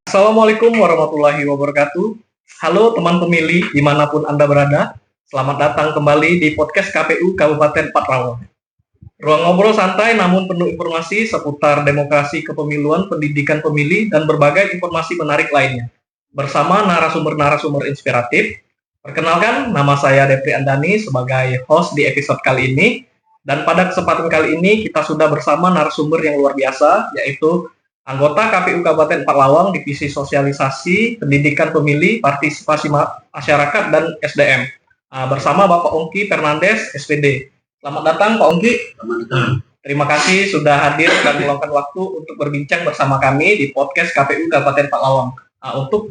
Assalamualaikum warahmatullahi wabarakatuh. Halo teman pemilih dimanapun Anda berada. Selamat datang kembali di podcast KPU Kabupaten Patrawon. Ruang ngobrol santai namun penuh informasi seputar demokrasi kepemiluan, pendidikan pemilih, dan berbagai informasi menarik lainnya. Bersama narasumber-narasumber inspiratif. Perkenalkan, nama saya Depri Andani sebagai host di episode kali ini. Dan pada kesempatan kali ini kita sudah bersama narasumber yang luar biasa, yaitu anggota KPU Kabupaten Patlawang, Divisi Sosialisasi, Pendidikan Pemilih, Partisipasi Masyarakat, dan SDM. Bersama Bapak Ongki Fernandes, SPD. Selamat datang Pak Ongki. Terima kasih sudah hadir dan meluangkan waktu untuk berbincang bersama kami di podcast KPU Kabupaten Patlawang. Untuk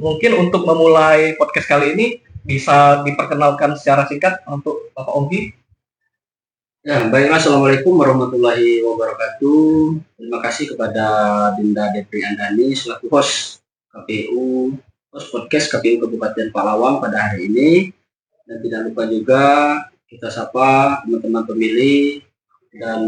memulai podcast kali ini, bisa diperkenalkan secara singkat untuk Bapak Ongki. Ya, baiklah. Assalamualaikum warahmatullahi wabarakatuh. Terima kasih kepada Dinda Depri Andani selaku host podcast KPU Kabupaten Patlawang pada hari ini. Dan tidak lupa juga kita sapa teman-teman pemilih dan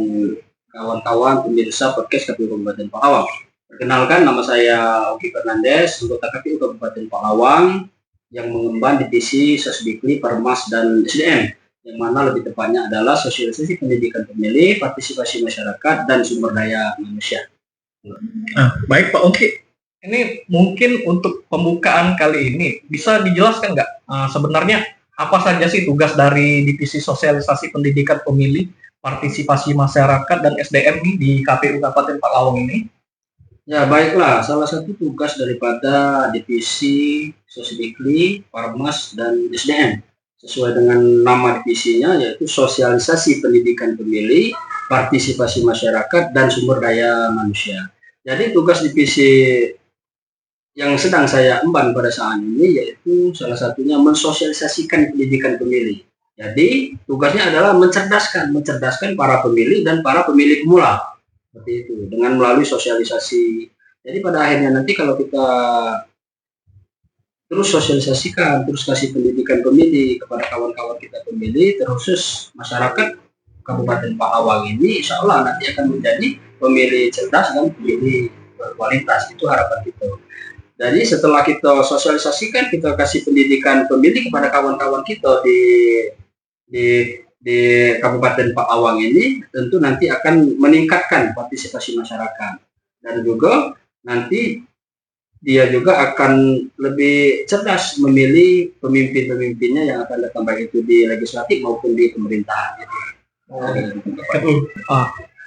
kawan-kawan pemirsa podcast KPU Kabupaten Patlawang. Perkenalkan, nama saya Ongki Fernandes, anggota KPU Kabupaten Patlawang yang mengemban divisi Sosdikli, Parmas, dan SDM. Yang mana lebih tepatnya adalah sosialisasi pendidikan pemilih, partisipasi masyarakat, dan sumber daya manusia. Baik Pak Ongki, ini mungkin untuk pembukaan kali ini bisa dijelaskan nggak sebenarnya apa saja sih tugas dari Divisi Sosialisasi Pendidikan Pemilih, Partisipasi Masyarakat, dan SDM di KPU Kabupaten Patlawang ini? Ya, baiklah. Salah satu tugas daripada Divisi Sosdikli, Parmas, dan SDM sesuai dengan nama divisinya, yaitu sosialisasi pendidikan pemilih, partisipasi masyarakat, dan sumber daya manusia. Jadi tugas divisi yang sedang saya emban pada saat ini yaitu salah satunya mensosialisasikan pendidikan pemilih. Jadi tugasnya adalah mencerdaskan para pemilih dan para pemilih pemula. Seperti itu, dengan melalui sosialisasi. Jadi pada akhirnya nanti kalau kita terus sosialisasikan, terus kasih pendidikan pemilih kepada kawan-kawan kita pemilih, terkhusus masyarakat Kabupaten Patlawang ini, insya Allah nanti akan menjadi pemilih cerdas dan pemilih berkualitas. Itu harapan kita. Jadi setelah kita sosialisasikan, kita kasih pendidikan pemilih kepada kawan-kawan kita di Kabupaten Patlawang ini, tentu nanti akan meningkatkan partisipasi masyarakat, dan juga nanti dia juga akan lebih cerdas memilih pemimpin-pemimpinnya yang akan datang, baik itu di legislatif maupun di pemerintahan.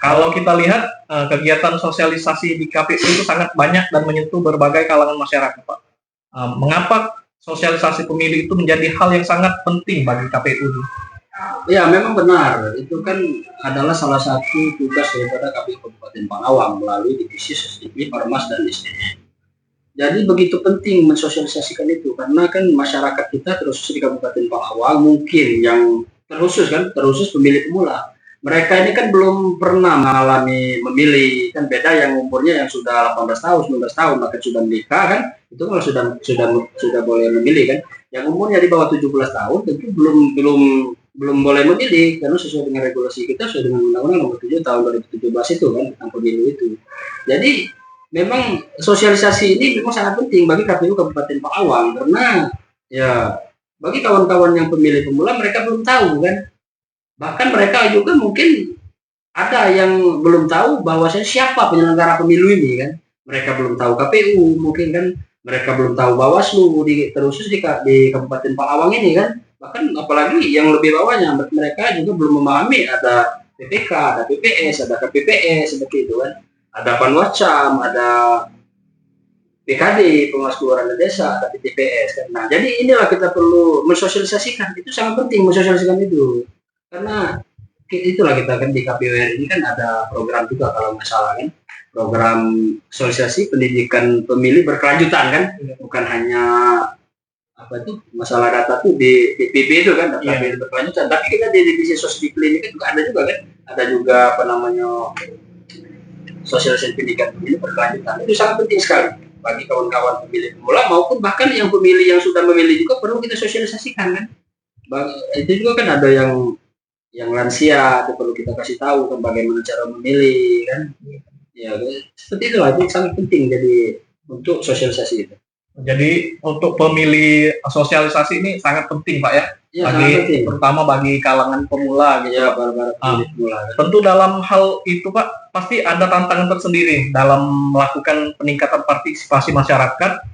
Kalau kita lihat kegiatan sosialisasi di KPU itu sangat banyak dan menyentuh berbagai kalangan masyarakat, Pak. Mengapa sosialisasi pemilih itu menjadi hal yang sangat penting bagi KPU? Ya, memang benar. Itu kan adalah salah satu tugas daripada KPU Kabupaten Patlawang melalui Divisi Sosdikli, Parmas, dan SDM. Jadi begitu penting mensosialisasikan itu, karena kan masyarakat kita terkhusus di Kabupaten Patlawang mungkin yang terkhusus pemilih pemula. Mereka ini kan belum pernah mengalami memilih, kan beda yang umurnya yang sudah 18 tahun, 19 tahun bahkan sudah menikah kan, itu kan sudah boleh memilih kan. Yang umurnya di bawah 17 tahun tentu belum boleh memilih, karena sesuai dengan regulasi kita, sesuai dengan Undang-Undang Nomor 7 Tahun 2017 itu kan tentang pemilu itu. Jadi memang sosialisasi ini memang sangat penting bagi KPU Kabupaten Patlawang, karena ya bagi kawan-kawan yang pemilih pemula mereka belum tahu kan. Bahkan mereka juga mungkin ada yang belum tahu bahwasanya siapa penyelenggara pemilu ini kan. Mereka belum tahu KPU mungkin kan, mereka belum tahu Bawaslu terkhusus di Kabupaten Patlawang ini kan. Bahkan apalagi yang lebih bawahnya, mereka juga belum memahami ada PPK, ada PPS, ada KPPS seperti itu kan. Ada Panwascam, ada PKD, Pengawas Kelurahan dan Desa, ada PTPS. Nah, jadi inilah kita perlu mensosialisasikan. Itu sangat penting mensosialisasikan itu. Karena itulah kita kan di KPUR ini kan ada program juga kalau nggak salah kan. Program sosialisasi pendidikan pemilih berkelanjutan kan. Bukan hanya masalah data tuh di DPP itu kan, data pemilih berkelanjutan. Tapi kita di divisi Sosdikli ini kan juga ada juga kan. Ada juga sosialisasi pendidikan pemilih berkelanjutan. Itu sangat penting sekali bagi kawan-kawan pemilih pemula maupun bahkan yang pemilih yang sudah memilih juga perlu kita sosialisasikan kan. Itu juga kan ada yang lansia, itu perlu kita kasih tahu kan bagaimana cara memilih kan. Ya, seperti itulah, itu sangat penting. Jadi untuk sosialisasi itu. Jadi untuk pemilih sosialisasi ini sangat penting Pak ya, Ya, bagi sangat penting. terutama bagi kalangan pemula gitu. Ya, para pemilih pemula. Tentu dalam hal itu Pak pasti ada tantangan tersendiri dalam melakukan peningkatan partisipasi masyarakat.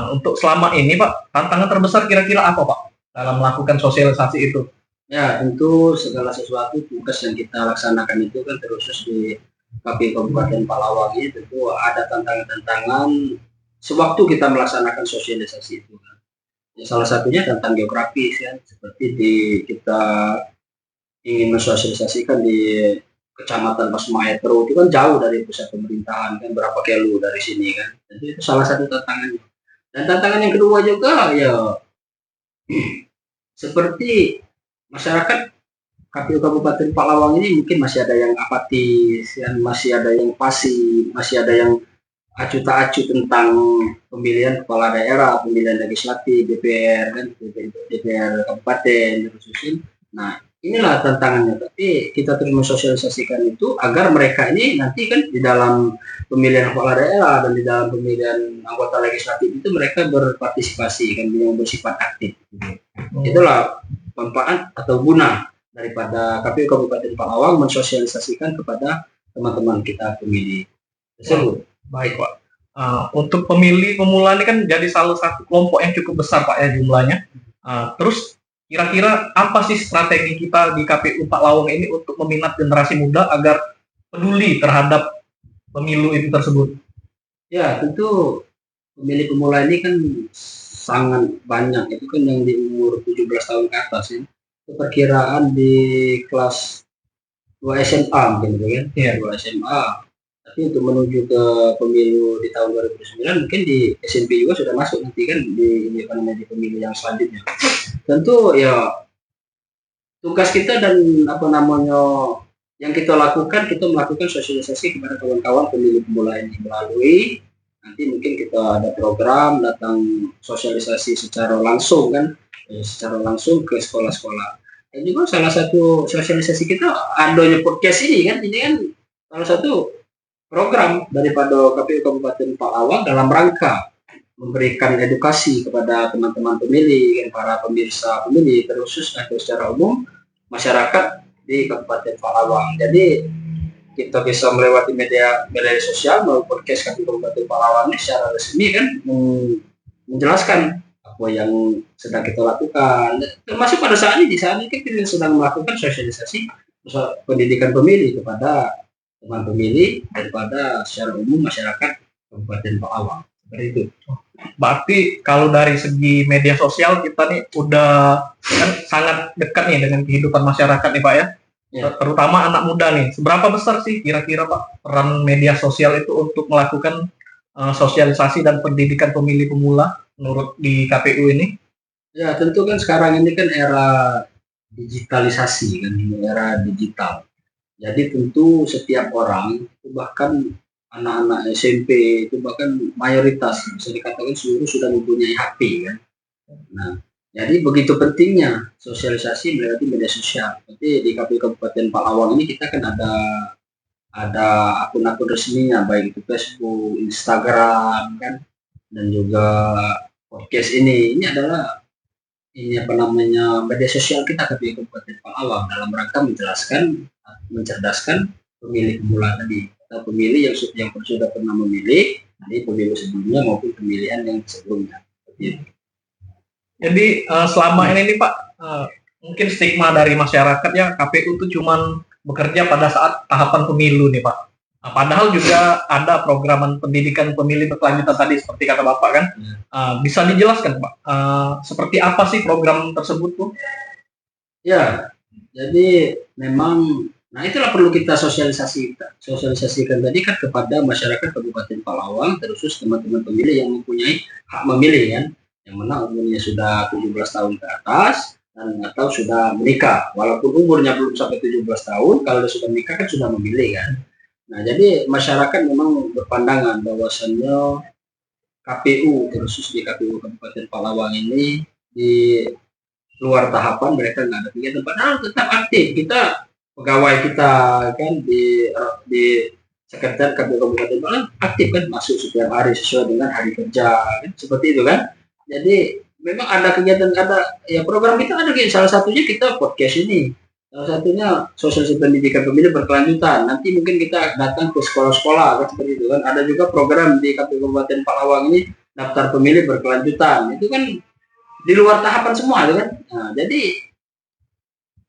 Untuk selama ini Pak, tantangan terbesar kira-kira apa Pak dalam melakukan sosialisasi itu? Ya, tentu segala sesuatu tugas yang kita laksanakan itu kan terkhusus di KPU Kabupaten Palawang ini tentu ada tantangan-tantangan sewaktu kita melaksanakan sosialisasi itu. Ya, salah satunya tentang geografis ya, seperti kita ingin mensosialisasikan di Kecamatan Pasmaetro itu kan jauh dari pusat pemerintahan kan, berapa kilo dari sini kan. Jadi itu salah satu tantangannya. Dan tantangan yang kedua juga ya seperti masyarakat KPU Kabupaten Palawang ini mungkin masih ada yang apatis, dan masih ada yang pasif, masih ada yang acuh tak acuh tentang pemilihan kepala daerah, pemilihan legislatif, DPR kan, DPR kabupaten terus. Nah, inilah tantangannya. Tapi kita terus mensosialisasikan itu agar mereka ini nanti kan di dalam pemilihan kepala daerah dan di dalam pemilihan anggota legislatif itu mereka berpartisipasi kan, yang bersifat aktif. Itulah manfaat atau guna daripada KPU Kabupaten Palawang mensosialisasikan kepada teman-teman kita pemilih tersebut. Baik Pak. Untuk pemilih pemula ini kan jadi salah satu kelompok yang cukup besar Pak ya jumlahnya. Terus kira-kira apa sih strategi kita di KPU Palawang ini untuk meminat generasi muda agar peduli terhadap pemilu itu tersebut? Ya, tentu pemilih pemula ini kan sangat banyak. Itu kan yang di umur 17 tahun ke atas ya. Perkiraan di kelas 2 SMA mungkin kan? Iya. 2 SMA. Tapi untuk menuju ke pemilu di tahun 2009 mungkin di SMP juga sudah masuk nanti kan di pemilu yang selanjutnya. Tentu ya tugas kita dan yang kita lakukan, kita melakukan sosialisasi kepada kawan-kawan pemilih pemula ini melalui nanti mungkin kita ada program datang sosialisasi secara langsung kan, secara langsung ke sekolah-sekolah. Dan juga salah satu sosialisasi kita adanya podcast ini kan salah satu program daripada KPU Kabupaten Palawang dalam rangka memberikan edukasi kepada teman-teman pemilih, para pemirsa pemilih, terkhusus atau secara umum masyarakat di Kabupaten Palawang. Jadi kita bisa melewati media sosial maupun podcast KPU Kabupaten Palawang ini secara resmi kan menjelaskan apa yang sedang kita lakukan. Termasuk pada saat ini kita sedang melakukan sosialisasi pendidikan pemilih kepada teman pemilih daripada secara umum masyarakat Kabupaten Palawang. Seperti itu. Berarti kalau dari segi media sosial kita nih udah kan sangat dekat nih dengan kehidupan masyarakat nih Pak ya. Terutama anak muda nih. Seberapa besar sih kira-kira Pak peran media sosial itu untuk melakukan sosialisasi dan pendidikan pemilih pemula menurut di KPU ini? Ya tentu kan sekarang ini kan era digitalisasi kan, era digital. Jadi tentu setiap orang, bahkan anak-anak SMP itu bahkan mayoritas bisa dikatakan seluruh sudah mempunyai HP kan. Nah, jadi begitu pentingnya sosialisasi melalui media sosial. Jadi di KPU Kabupaten Palawang ini kita kan ada akun-akun resminya baik itu Facebook, Instagram kan, dan juga podcast ini. Ini adalah media sosial kita KPU Kabupaten Palawang dalam rangka mencerdaskan pemilih pemula tadi atau pemilih yang sudah pernah memilih di pemilu sebelumnya maupun pemilihan yang sebelumnya. Jadi selama ini nih Pak, mungkin stigma dari masyarakat ya KPU itu cuman bekerja pada saat tahapan pemilu nih Pak. Padahal juga ada program pendidikan pemilih berkelanjutan tadi seperti kata Bapak kan. Bisa dijelaskan Pak, seperti apa sih program tersebut tuh? Ya, jadi memang itulah perlu kita sosialisasikan tadi kan kepada masyarakat Kabupaten Palawang, terkhusus teman-teman pemilih yang mempunyai hak memilih kan, yang mana umurnya sudah 17 tahun ke atas dan atau sudah menikah. Walaupun umurnya belum sampai 17 tahun, kalau sudah menikah kan sudah memilih kan. Nah, jadi masyarakat memang berpandangan bahwasannya KPU, terkhusus di KPU Kabupaten Palawang ini di luar tahapan mereka nggak ada kegiatan, padahal tetap aktif. Kita pegawai kita kan di sekretariat KPU Kabupaten Malang aktif kan, masuk setiap hari sesuai dengan hari kerja kan? Seperti itu kan. Jadi memang ada kegiatan, ada ya program kita ada, salah satunya kita podcast ini, salah satunya sosialisasi pendidikan pemilih berkelanjutan. Nanti mungkin kita datang ke sekolah-sekolah kan, seperti itu kan. Ada juga program di KPU Kabupaten Palawang ini daftar pemilih berkelanjutan, itu kan di luar tahapan semua itu kan. Nah, jadi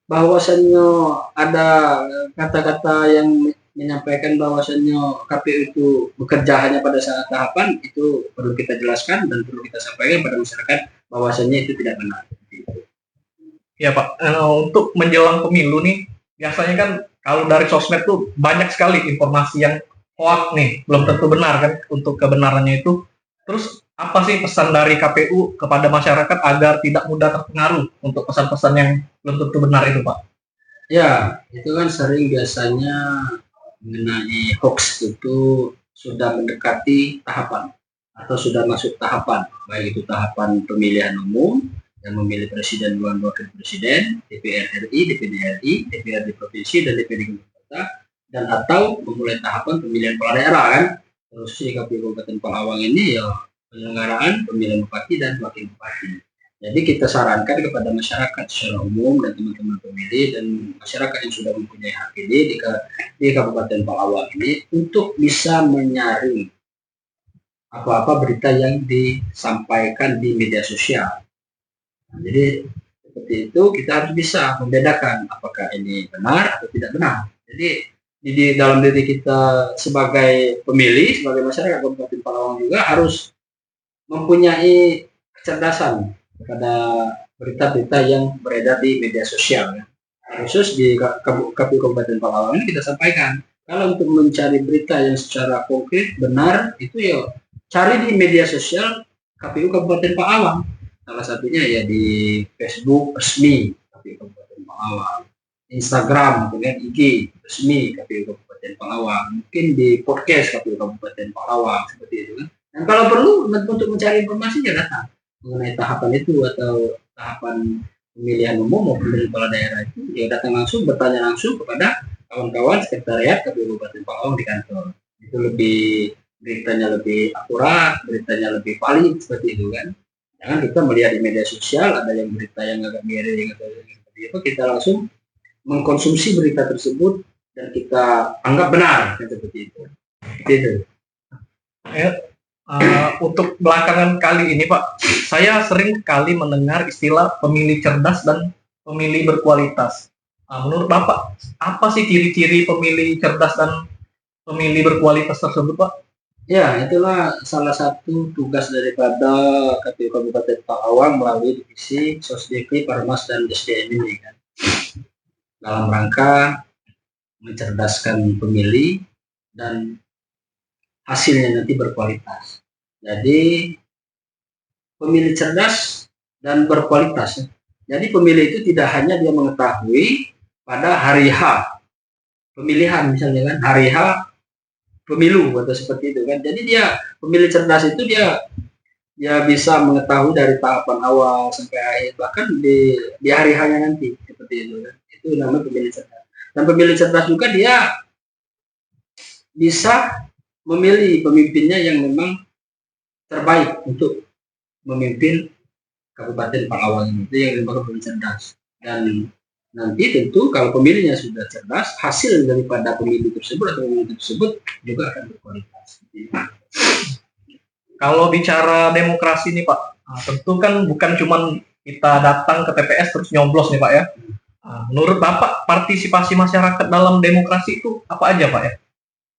bahwasannya ada kata-kata yang menyampaikan bahwasannya KPU itu bekerja hanya pada saat tahapan, itu perlu kita jelaskan dan perlu kita sampaikan pada masyarakat bahwasannya itu tidak benar. Ya Pak, untuk menjelang pemilu nih, biasanya kan kalau dari sosmed tuh banyak sekali informasi yang hoax nih, belum tentu benar kan untuk kebenarannya itu. Terus apa sih pesan dari KPU kepada masyarakat agar tidak mudah terpengaruh untuk pesan-pesan yang belum tentu benar itu Pak? Ya, itu kan sering biasanya mengenai hoax itu sudah mendekati tahapan atau sudah masuk tahapan, baik itu tahapan pemilihan umum yang memilih presiden dan wakil presiden, DPR RI, DPD RI, DPRD provinsi dan DPD kabupaten, dan atau memulai tahapan pemilihan kepala daerah kan. Terus di KPU Kabupaten Palawang ini ya penyelenggaraan pemilihan bupati dan wakil bupati. Jadi kita sarankan kepada masyarakat secara umum dan teman-teman pemilih dan masyarakat yang sudah mempunyai hak pilih di Kabupaten Palawang ini untuk bisa menyaring apa-apa berita yang disampaikan di media sosial. Nah, jadi seperti itu kita harus bisa membedakan apakah ini benar atau tidak benar. Jadi di dalam diri kita sebagai pemilih, sebagai masyarakat Kabupaten Palawang juga harus mempunyai kecerdasan kepada berita-berita yang beredar di media sosial ya. Khusus di KPU Kabupaten Palawang ini kita sampaikan, kalau untuk mencari berita yang secara konkret benar itu ya cari di media sosial KPU Kabupaten Palawang. Salah satunya ya di Facebook resmi KPU Kabupaten Palawang, Instagram dengan IG resmi KPU Kabupaten Palawang, mungkin di podcast KPU Kabupaten Palawang seperti itu kan. Dan kalau perlu untuk mencari informasi ya datang mengenai tahapan itu atau tahapan pemilihan umum maupun dari kepala daerah itu, ya datang langsung, bertanya langsung kepada kawan-kawan sekretariat KPU Kabupaten Palawang di kantor. Itu lebih, beritanya lebih akurat, beritanya lebih valid seperti itu kan. Jangan kita melihat di media sosial ada yang berita yang agak miring atau seperti itu, kita langsung mengkonsumsi berita tersebut dan kita anggap benar seperti itu. Gitu. Untuk belakangan kali ini Pak, saya sering kali mendengar istilah pemilih cerdas dan pemilih berkualitas. Menurut Bapak, apa sih ciri-ciri pemilih cerdas dan pemilih berkualitas tersebut Pak? Ya, itulah salah satu tugas daripada KPU Kabupaten Palawang melalui divisi Sosdikri, Parmas, dan SDM ini kan. Dalam rangka mencerdaskan pemilih dan hasilnya nanti berkualitas. Jadi pemilih cerdas dan berkualitas. Jadi pemilih itu tidak hanya dia mengetahui pada hari H pemilihan misalnya kan, hari H pemilu atau seperti itu kan. Jadi dia pemilih cerdas itu dia bisa mengetahui dari tahapan awal sampai akhir, bahkan di hari H-nya nanti seperti itu kan. Itu namanya pemilih cerdas. Dan pemilih cerdas juga dia bisa memilih pemimpinnya yang memang terbaik untuk memimpin Kabupaten Palawang ini. Itu yang dimaksud pemilih cerdas. Dan nanti tentu kalau pemilihnya sudah cerdas, hasil daripada pemilih tersebut atau pemilih tersebut juga akan berkualitas. Kalau bicara demokrasi nih Pak, tentu kan bukan cuma kita datang ke TPS terus nyoblos nih Pak ya. Menurut Bapak, partisipasi masyarakat dalam demokrasi itu apa aja Pak ya?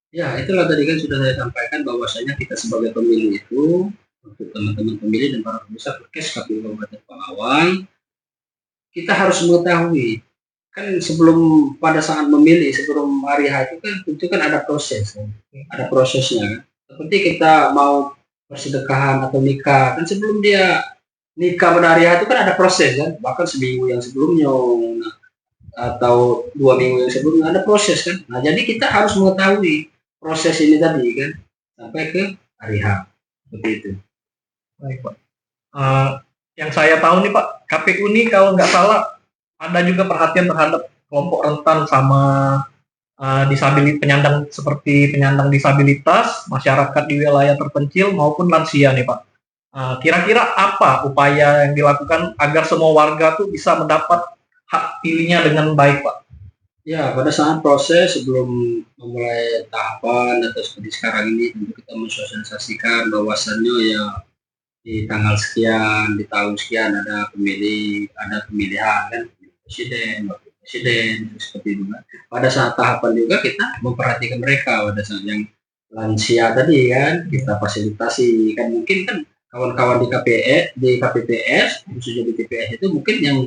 Ya, itulah tadi kan sudah saya sampaikan bahwasanya kita sebagai pemilih itu, untuk teman-teman pemilih dan para pemirsa podcast KPU Kabupaten Palawang, kita harus mengetahui kan sebelum pada saat memilih, sebelum hari H itu kan tentu kan ada proses, ada prosesnya kan. Seperti kita mau persedekahan atau nikah, kan sebelum dia nikah pada hari H itu kan ada proses kan, bahkan seminggu yang sebelumnya atau 2 minggu yang sebelumnya ada proses kan. Nah, jadi kita harus mengetahui proses ini tadi kan sampai ke hari H seperti itu. Baik Pak. Yang saya tahu nih Pak, KPU nih kalau nggak salah ada juga perhatian terhadap kelompok rentan sama penyandang seperti penyandang disabilitas, masyarakat di wilayah terpencil maupun lansia nih Pak. Kira-kira apa upaya yang dilakukan agar semua warga tuh bisa mendapat hak pilihnya dengan baik Pak? Ya, pada saat proses sebelum memulai tahapan atau seperti sekarang ini tentu kita mensosialisasikan bahwasannya ya di tanggal sekian, di tahun sekian ada pemilihan kan, presiden, wakil presiden, seperti itu kan. Pada saat tahapan juga kita memperhatikan mereka, pada saat yang lansia tadi kan kita fasilitasi kan, mungkin kan kawan-kawan di KPPS khususnya di TPS itu mungkin yang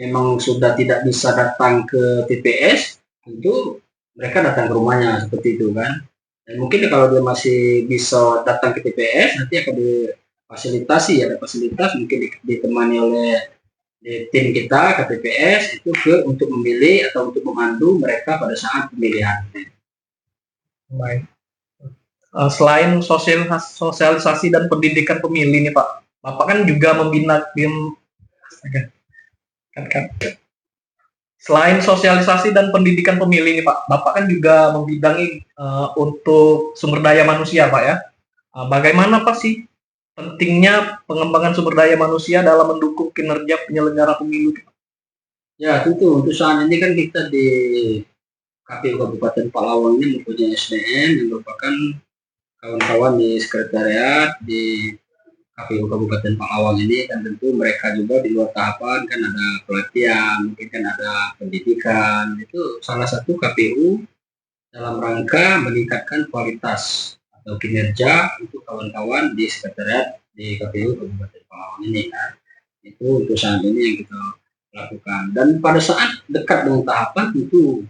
memang sudah tidak bisa datang ke TPS, tentu mereka datang ke rumahnya seperti itu kan. Dan mungkin kalau dia masih bisa datang ke TPS, nanti akan difasilitasi, ada fasilitas mungkin ditemani oleh tim kita KPPS itu untuk memilih atau untuk memandu mereka pada saat pemilihan. Baik. Selain sosialisasi dan pendidikan pemilih nih Pak, Bapak kan juga membina Selain sosialisasi dan pendidikan pemilih nih Pak, Bapak kan juga membidangi untuk sumber daya manusia Pak ya. Bagaimana Pak sih pentingnya pengembangan sumber daya manusia dalam mendukung kinerja penyelenggara pemilu? Ya tentu untuk saat ini kan kita di KPU Kabupaten Palawang ini mempunyai SDM yang merupakan kawan-kawan di sekretariat di KPU Kabupaten Palawang ini, kan tentu mereka juga di luar tahapan kan ada pelatihan, mungkin kan ada pendidikan, itu salah satu KPU dalam rangka meningkatkan kualitas atau kinerja untuk kawan-kawan di sekretariat di KPU Kabupaten Palawang ini kan. Itu untuk saat ini yang kita lakukan. Dan pada saat dekat dengan tahapan tentu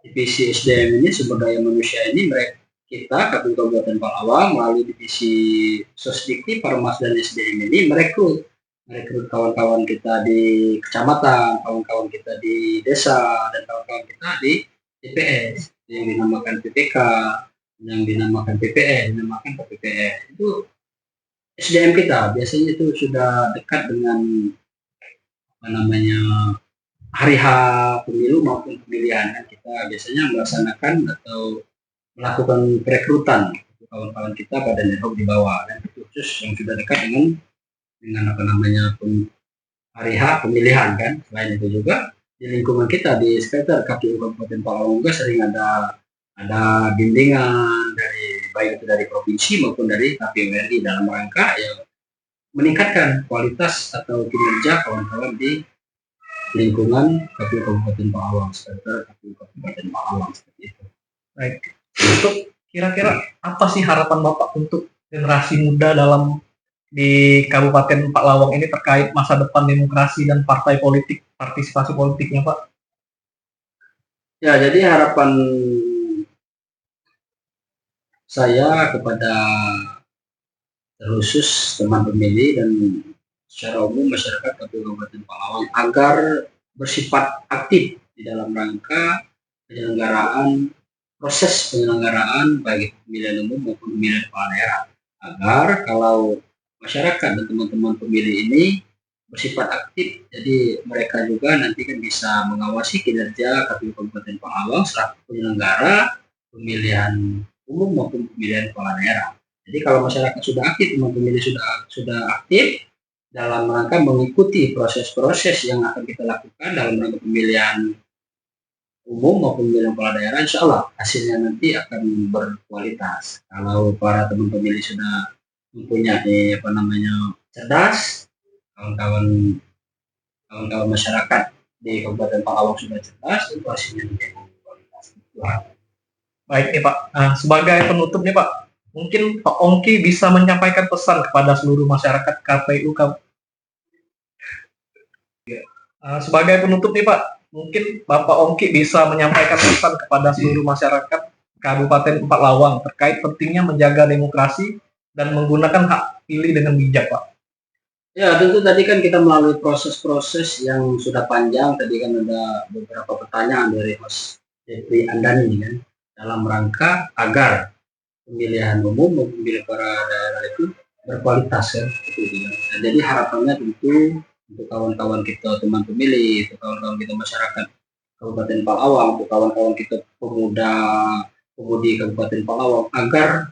divisi SDM ini, sumber daya manusia ini, kita KPU Kabupaten Palawang melalui divisi Sosdikti, Parmas dan SDM ini merekrut kawan-kawan kita di kecamatan, kawan-kawan kita di desa, dan kawan-kawan kita di TPS yang dinamakan PPK, yang dinamakan PPN, dinamakan KPPS. Itu SDM kita biasanya itu sudah dekat dengan hari H pemilu maupun pemilihan, kan kita biasanya melaksanakan atau melakukan perekrutan kawan-kawan kita pada network di bawah, dan khusus yang sudah dekat dengan hari H pemilihan kan. Selain itu juga di lingkungan kita di sekitar KPU Kabupaten Palawang juga sering ada bimbingan dari baik itu dari provinsi maupun dari KPU RI dalam rangka ya meningkatkan kualitas atau kinerja kawan-kawan di lingkungan KPU Kabupaten Palawang, sekitar KPU Kabupaten Palawang seperti itu. Baik. Untuk kira-kira apa sih harapan Bapak untuk generasi muda di Kabupaten Palawang ini terkait masa depan demokrasi dan partisipasi politiknya Pak? Ya, jadi harapan saya kepada terkhusus teman pemilih dan secara umum masyarakat Kabupaten Palawang agar bersifat aktif di dalam rangka proses penyelenggaraan baik pemilihan umum maupun pemilihan kepala daerah, agar kalau masyarakat dan teman-teman pemilih ini bersifat aktif, jadi mereka juga nanti kan bisa mengawasi kinerja KPU Kabupaten Palawang selaku penyelenggara pemilihan umum maupun pemilihan kepala daerah. Jadi kalau masyarakat sudah aktif, teman pemilih sudah aktif dalam rangka mengikuti proses-proses yang akan kita lakukan dalam rangka pemilihan umum maupun pemilihan kepala daerah, insya Allah hasilnya nanti akan berkualitas. Kalau para teman pemilih sudah mempunyai cerdas, kawan-kawan masyarakat di Kabupaten Palawang sudah cerdas, itu hasilnya nanti akan berkualitas. Baik nih Pak, sebagai penutup nih Pak, mungkin Pak Ongki bisa menyampaikan pesan kepada seluruh masyarakat KPU. Sebagai penutup nih Pak, mungkin Bapak Ongki bisa menyampaikan pesan kepada seluruh masyarakat Kabupaten Palawang terkait pentingnya menjaga demokrasi dan menggunakan hak pilih dengan bijak, Pak. Ya, tentu tadi kan kita melalui proses-proses yang sudah panjang. Tadi kan ada beberapa pertanyaan dari Mas Jeffrey Andani kan, dalam rangka agar pemilihan umum maupun pemilihan para daerah itu berkualitas kan. Dan jadi harapannya tentu untuk kawan-kawan kita teman pemilih, untuk kawan-kawan kita masyarakat Kabupaten Palawang, untuk kawan-kawan kita pemudi Kabupaten Palawang agar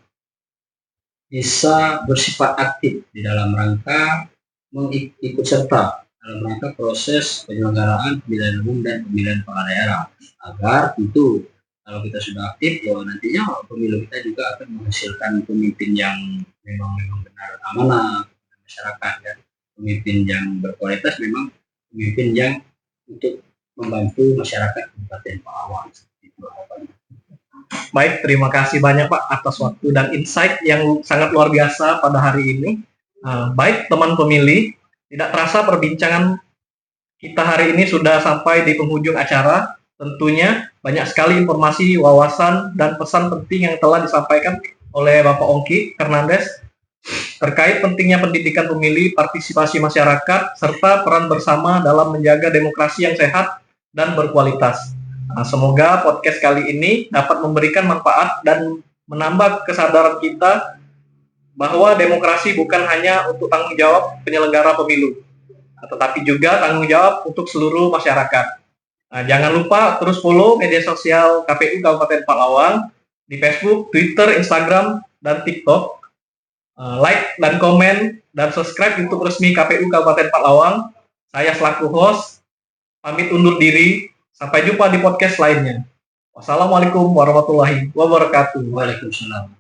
bisa bersifat aktif di dalam rangka mengikut serta dalam rangka proses penyelenggaraan pemilihan umum dan pemilihan kepala daerah, agar tentu kalau kita sudah aktif bahwa nantinya pemilu kita juga akan menghasilkan pemimpin yang memang benar amanah masyarakat, ya. Pemimpin yang berkualitas, memang pemimpin yang untuk membantu masyarakat Kabupaten Palawang. Itu harapannya. Baik, terima kasih banyak Pak atas waktu dan insight yang sangat luar biasa pada hari ini. Baik teman pemilih, tidak terasa perbincangan kita hari ini sudah sampai di penghujung acara. Tentunya banyak sekali informasi, wawasan, dan pesan penting yang telah disampaikan oleh Bapak Ongki Hernandez terkait pentingnya pendidikan pemilih, partisipasi masyarakat, serta peran bersama dalam menjaga demokrasi yang sehat dan berkualitas. Semoga podcast kali ini dapat memberikan manfaat dan menambah kesadaran kita bahwa demokrasi bukan hanya untuk tanggung jawab penyelenggara pemilu, tetapi juga tanggung jawab untuk seluruh masyarakat. Jangan lupa terus follow media sosial KPU Kabupaten Palawang di Facebook, Twitter, Instagram, dan TikTok. Like dan komen dan subscribe YouTube resmi KPU Kabupaten Palawang. Saya selaku host pamit undur diri. Sampai jumpa di podcast lainnya. Wassalamualaikum warahmatullahi wabarakatuh. Waalaikumsalam.